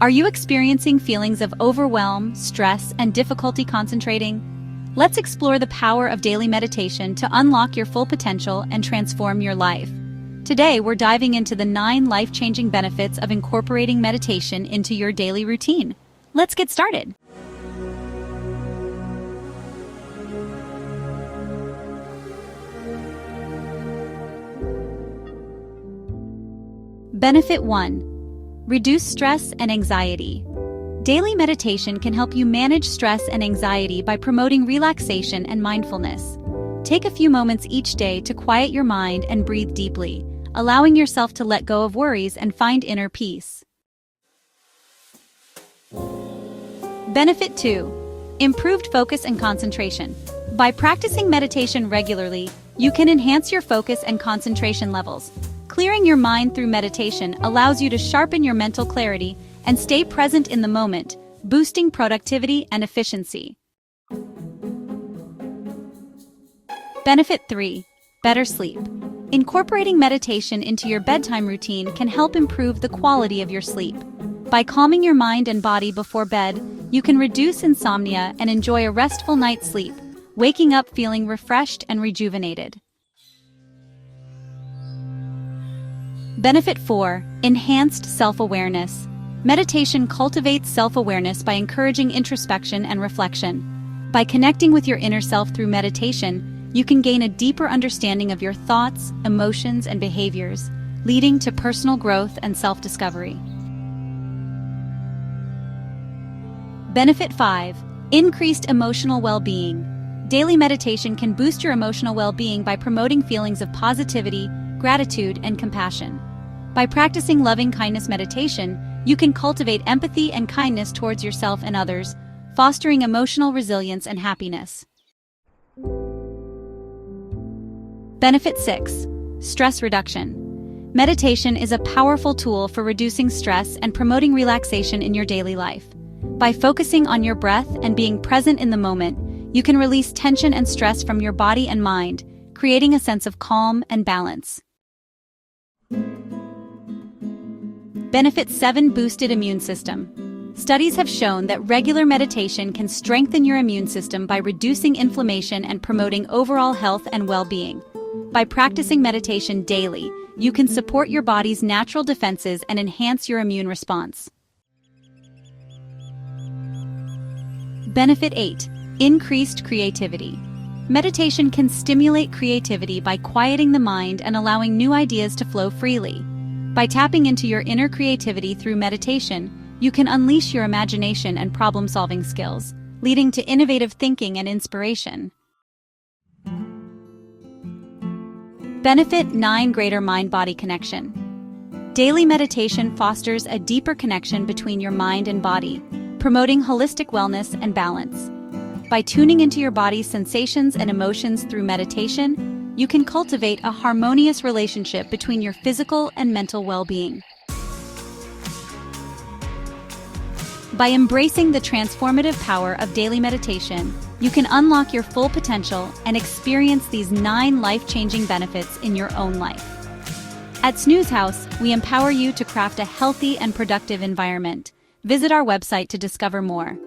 Are you experiencing feelings of overwhelm, stress, and difficulty concentrating? Let's explore the power of daily meditation to unlock your full potential and transform your life. Today, we're diving into the 9 life-changing benefits of incorporating meditation into your daily routine. Let's get started. Benefit 1. Reduce stress and anxiety. Daily meditation can help you manage stress and anxiety by promoting relaxation and mindfulness. Take a few moments each day to quiet your mind and breathe deeply, allowing yourself to let go of worries and find inner peace. Benefit 2. Improved focus and concentration. By practicing meditation regularly, you can enhance your focus and concentration levels. Clearing your mind through meditation allows you to sharpen your mental clarity and stay present in the moment, boosting productivity and efficiency. Benefit 3. Better sleep. Incorporating meditation into your bedtime routine can help improve the quality of your sleep. By calming your mind and body before bed, you can reduce insomnia and enjoy a restful night's sleep, waking up feeling refreshed and rejuvenated. Benefit 4. Enhanced self-awareness. Meditation cultivates self-awareness by encouraging introspection and reflection. By connecting with your inner self through meditation, you can gain a deeper understanding of your thoughts, emotions, and behaviors, leading to personal growth and self-discovery. Benefit 5. Increased emotional well-being. Daily meditation can boost your emotional well-being by promoting feelings of positivity, gratitude, and compassion. By practicing loving-kindness meditation, you can cultivate empathy and kindness towards yourself and others, fostering emotional resilience and happiness. Benefit 6. Stress reduction. Meditation is a powerful tool for reducing stress and promoting relaxation in your daily life. By focusing on your breath and being present in the moment, you can release tension and stress from your body and mind, creating a sense of calm and balance. Benefit 7. Boosted immune system. Studies have shown that regular meditation can strengthen your immune system by reducing inflammation and promoting overall health and well-being. By practicing meditation daily, you can support your body's natural defenses and enhance your immune response. Benefit 8. Increased creativity. Meditation can stimulate creativity by quieting the mind and allowing new ideas to flow freely. By tapping into your inner creativity through meditation, you can unleash your imagination and problem-solving skills, leading to innovative thinking and inspiration. Benefit 9. Greater mind-body connection. Daily meditation fosters a deeper connection between your mind and body, promoting holistic wellness and balance. By tuning into your body's sensations and emotions through meditation, you can cultivate a harmonious relationship between your physical and mental well-being. By embracing the transformative power of daily meditation, you can unlock your full potential and experience these 9 life-changing benefits in your own life. At Snoozhouse, we empower you to craft a healthy and productive environment. Visit our website to discover more.